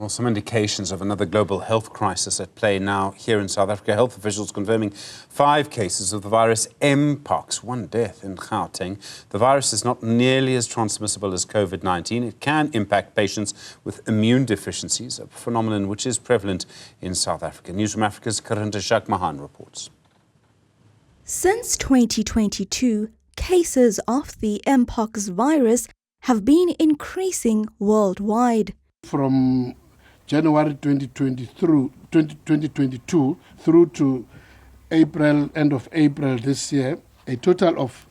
Well, some indications of another global health crisis at play now here in South Africa. Health officials confirming 5 cases of the virus Mpox, 1 death in Gauteng. The virus is not nearly as transmissible as COVID-19. It can impact patients with immune deficiencies, a phenomenon which is prevalent in South Africa. Newzroom Afrika's Karinda Jagmohan reports. Since 2022, cases of the Mpox virus have been increasing worldwide. From January 2022 through to end of April this year, a total of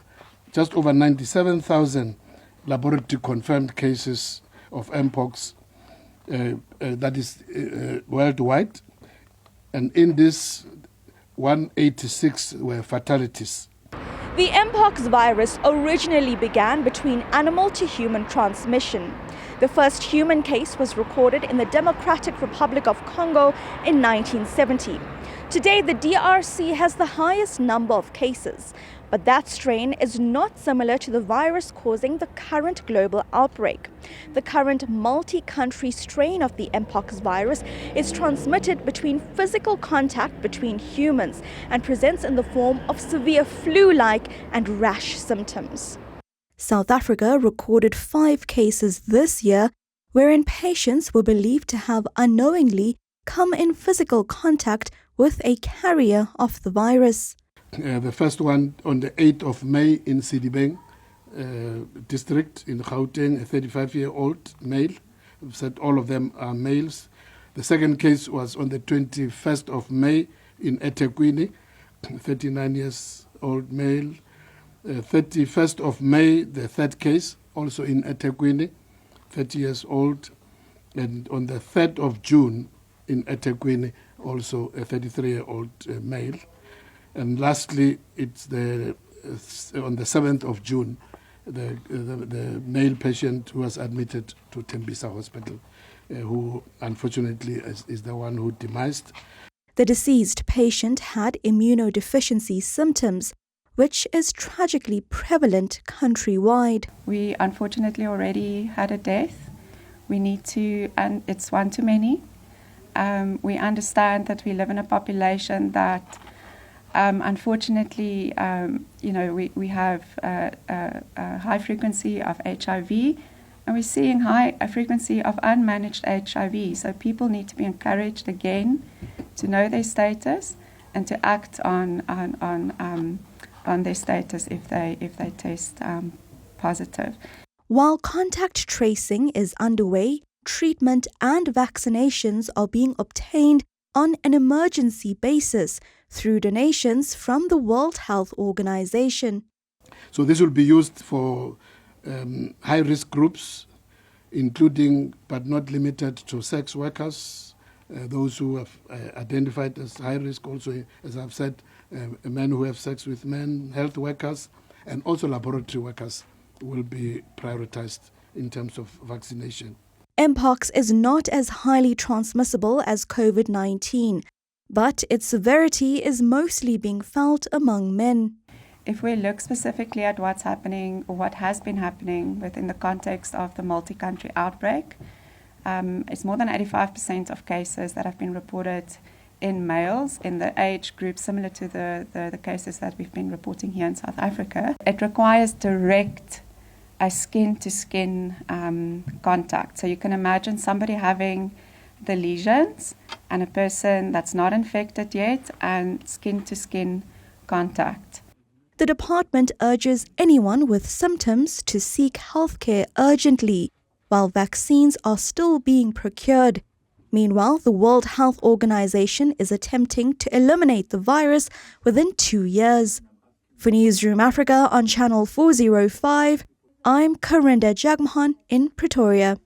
just over 97,000 laboratory confirmed cases of Mpox, that is worldwide. And in this, 186 were fatalities. The Mpox virus originally began between animal to human transmission. The first human case was recorded in the Democratic Republic of Congo in 1970. Today, the DRC has the highest number of cases, but that strain is not similar to the virus causing the current global outbreak. The current multi-country strain of the Mpox virus is transmitted between physical contact between humans and presents in the form of severe flu-like and rash symptoms. South Africa recorded 5 cases this year wherein patients were believed to have unknowingly come in physical contact with a carrier of the virus. The first one on the 8th of May in Sidibeng district in Gauteng, a 35-year-old male. We've said all of them are males. The second case was on the 21st of May in eThekwini, 39-year-old male. 31st of May, the third case, also in eThekwini, 30 years old. And on the 3rd of June in eThekwini, also a 33-year-old male. And lastly, it's on the 7th of June, the male patient who was admitted to Tembisa Hospital, who unfortunately is the one who demised. The deceased patient had immunodeficiency symptoms, which is tragically prevalent countrywide. We unfortunately already had a death. We need to, and it's one too many. We understand that we live in a population that, unfortunately, we have a high frequency of HIV, and we're seeing high frequency of unmanaged HIV. So people need to be encouraged again to know their status and to act on their status if they test positive. While contact tracing is underway, treatment and vaccinations are being obtained on an emergency basis through donations from the World Health Organization. So this will be used for high-risk groups, including but not limited to sex workers, those who have identified as high risk, also, as I've said, men who have sex with men, health workers, and also laboratory workers will be prioritized in terms of vaccination. Mpox is not as highly transmissible as COVID-19, but its severity is mostly being felt among men. If we look specifically at what's happening or what has been happening within the context of the multi-country outbreak, it's more than 85% of cases that have been reported in males in the age group similar to the cases that we've been reporting here in South Africa. It requires direct skin-to-skin contact. So you can imagine somebody having the lesions and a person that's not infected yet and skin-to-skin contact. The department urges anyone with symptoms to seek healthcare urgently, while vaccines are still being procured. Meanwhile, the World Health Organization is attempting to eliminate the virus within 2 years. For Newzroom Afrika on Channel 405, I'm Karinda Jagmohan in Pretoria.